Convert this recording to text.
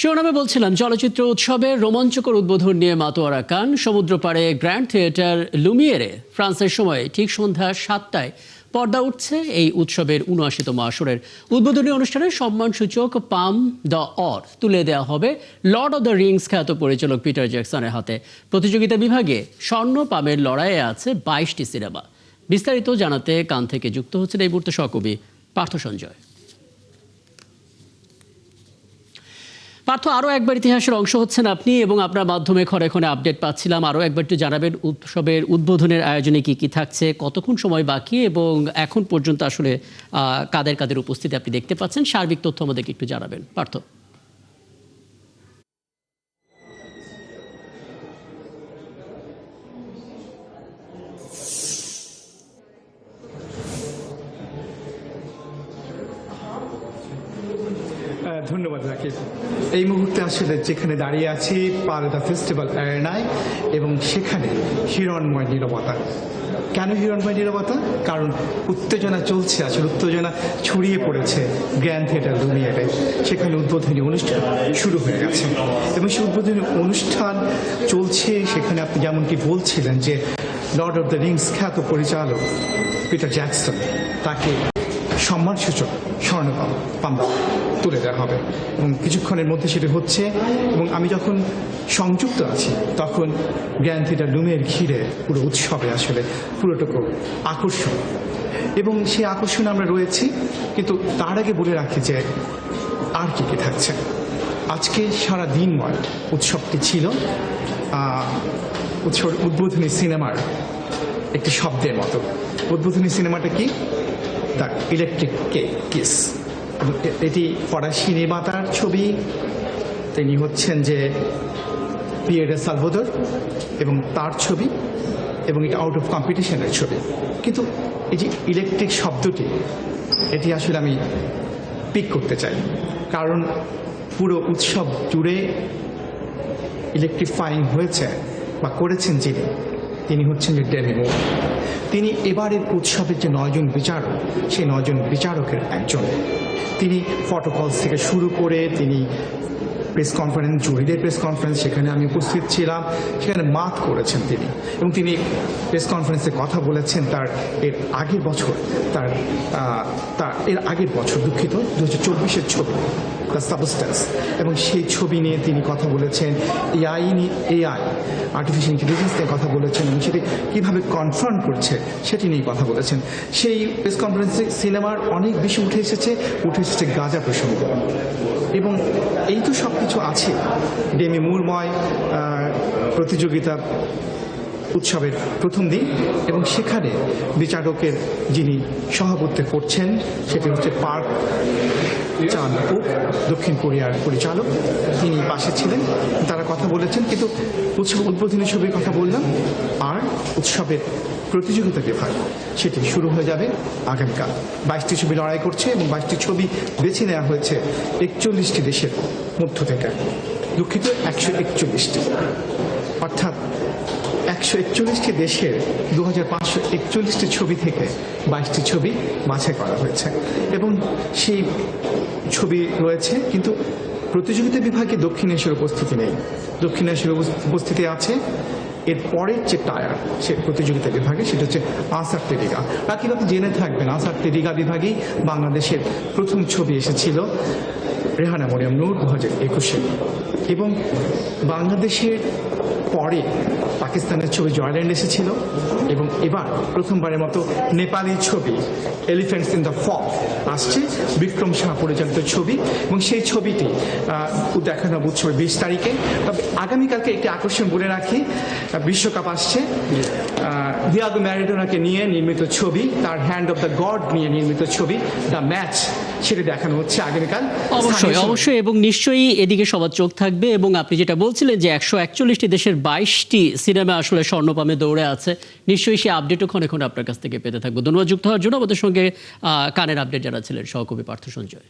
শিরোনামে বলছিলাম চলচ্চিত্র উৎসবের রোমাঞ্চকর উদ্বোধন নিয়ে মাতোয়ারা কান। সমুদ্র পাড়ে গ্র্যান্ড থিয়েটার লুমিয়েরে ফ্রান্সের সময় ঠিক সন্ধ্যা 7টায় পর্দা উঠছে এই উৎসবের ৭৯তম আসরের উদ্বোধনী অনুষ্ঠানে সম্মানসূচক পাম দ্য অর তুলে দেওয়া হবে লর্ড অব দ্য রিংস খ্যাত পরিচালক পিটার জ্যাকসনের হাতে। প্রতিযোগিতা বিভাগে স্বর্ণ পামের লড়াইয়ে আছে ২২টি সিনেমা। বিস্তারিত জানাতে কান থেকে যুক্ত হচ্ছেন এই মুহূর্তে সহকবি পার্থ সঞ্জয়। পার্থ, আরও একবার ইতিহাসের অংশ হচ্ছেন আপনি এবং আপনার মাধ্যমে ক্ষণে ক্ষণে আপডেট পাচ্ছিলাম। আরও একবার একটু জানাবেন উৎসবের উদ্বোধনের আয়োজনে কি কি থাকছে, কতক্ষণ সময় বাকি এবং এখন পর্যন্ত আসলে কাদের কাদের উপস্থিতি আপনি দেখতে পাচ্ছেন, সার্বিক তথ্য আমাদেরকে একটু জানাবেন পার্থ। ধন্যবাদ রাকিব। এই মুহূর্তে আসলে যেখানে দাঁড়িয়ে আছি পারদা ফেস্টিভ্যাল অ্যারেনায়, এবং সেখানে হিরণময় নীরবতা। কেন হিরণময় নীরবতা? কারণ উত্তেজনা চলছে, আসলে উত্তেজনা ছড়িয়ে পড়েছে গ্র্যান্ড থিয়েটার লুমিয়েরে। সেখানে উদ্বোধনী অনুষ্ঠান শুরু হয়ে গেছে এবং সেই উদ্বোধনী অনুষ্ঠান চলছে। সেখানে আপনি যেমন কি বলছিলেন যে লর্ড অব দ্য রিংস খ্যাত পরিচালক পিটার জ্যাকসন, তাকে সম্মানসূচক স্বর্ণপাম তুলে দেওয়া হবে এবং কিছুক্ষণের মধ্যে সেটা হচ্ছে। এবং আমি যখন সংযুক্ত আছি তখন গ্র্যান্ড থিয়েটার লুমের ঘিরে পুরো উৎসবে আসলে পুরোটুকু আকর্ষণ, এবং সেই আকর্ষণে আমরা রয়েছি। কিন্তু তার আগে বলে রাখি যে আর কি কি থাকছে। আজকে সারা দিনময় উৎসবটি ছিল উদ্বোধনী সিনেমার একটি শব্দের মতো। উদ্বোধনী সিনেমাটা কি? The electric kiss. এটি ফরাসি নির্মাতার ছবি। তিনি হচ্ছেন যে পিয়েরে সালভাদোর, এবং তার ছবি, এবং এটা আউট অফ কম্পিটিশনের ছবি। কিন্তু এই যে ইলেকট্রিক শব্দটি, এটি আসলে আমি পিক করতে চাই, কারণ পুরো উৎসব জুড়ে ইলেকট্রিফাইং হয়েছে বা করেছেন যিনি, তিনি হচ্ছেন যে ডেমি মুর। তিনি এবারের উৎসবের যে ৯জন বিচারক, সেই ৯জন বিচারকের একজন। তিনি ফটোকলস থেকে শুরু করে তিনি প্রেস কনফারেন্স, জুরিদের প্রেস কনফারেন্স, সেখানে আমি উপস্থিত ছিলাম, সেখানে মাত করেছেন তিনি। এবং তিনি প্রেস কনফারেন্সে কথা বলেছেন তার এর আগের বছর, দুঃখিত ২০২৪-এর ছবি দ্য সাবস্টেন্স, এবং সেই ছবি নিয়ে তিনি কথা বলেছেন। এআই আর্টিফিশিয়াল ইন্টেলিজেন্স নিয়ে কথা বলেছেন, এবং সেটি কীভাবে কনফার্ম করছে সেটি নিয়ে কথা বলেছেন। সেই প্রেস কনফারেন্সে সিনেমার অনেক বেশি উঠে এসেছে গাঁজা প্রসঙ্গ। এবং এই তো সব কিছু আছে ডেমি মুরময় প্রতিযোগিতা উৎসবের প্রথম দিন, এবং সেখানে বিচারকের যিনি সভাপতিত্ব করছেন সেটি হচ্ছে পার্ক চান উক, দক্ষিণ কোরিয়ার পরিচালক। তিনি পাশে ছিলেন, তারা কথা বলেছেন। কিন্তু উৎসব উদ্বোধনী ছবির কথা বললাম, আর উৎসবের প্রতিযোগিতা বিভাগ সেটি শুরু হয়ে যাবে আগামীকাল। ২২টি ছবি লড়াই করছে, এবং ২২টি ছবি বেছে নেওয়া হয়েছে ৪১টি দেশের মধ্য থেকে। দুঃখিত, ১৪১টি, অর্থাৎ ১৪১টি দেশের ২৫৪১টি ছবি থেকে ২২টি ছবি বাছাই করা হয়েছে, এবং সেই ছবি রয়েছে। কিন্তু প্রতিযোগিতা বিভাগে দক্ষিণ এশিয়ার উপস্থিতি নেই। দক্ষিণ এশিয়ার উপস্থিতি আছে এর পরের যে টায়ার, সে প্রতিযোগিতা বিভাগে, সেটা হচ্ছে আসার্তেরিগা। বাকি আপনি জেনে থাকবেন, আসার্তেরিগা বিভাগেই বাংলাদেশের প্রথম ছবি এসেছিল রেহানা মরিয়ম নূর ২০২১-এ, এবং বাংলাদেশের পরে পাকিস্তানের ছবি জয়ল্যান্ড এসেছিল, এবং এবার প্রথমবারের মতো নেপালি ছবি এলিফ্যান্টস ইন দ্য ফগ আসছে, বিক্রম শাহ পরিচালিত ছবি, এবং সেই ছবিটি দেখানো হবে উৎসবের ২০ তারিখে। তবে আগামীকালকে একটি আকর্ষণ বলে রাখি, বিশ্বকাপ আসছে। ডিয়াগো ম্যারাডোনাকে নিয়ে নির্মিত ছবি, তার হ্যান্ড অফ দ্য গড নিয়ে নির্মিত ছবি দ্য ম্যাচ, সেটা দেখানো হচ্ছে আগামীকাল। অবশ্যই এবং নিশ্চয়ই এদিকে সবার চোখ থাকবে। এবং আপনি যেটা বলছিলেন যে ১৪১টি দেশের ২২টি সিনেমা আসলে স্বর্ণপামে দৌড়ে আছে, নিশ্চয়ই সেই আপডেটও ক্ষণে ক্ষণে আপনার কাছ থেকে পেতে থাকবো। ধন্যবাদ যুক্ত হওয়ার জন্য। আমাদের সঙ্গে কানের আপডেট জানাচ্ছিলেন সহকবি পার্থ সঞ্জয়।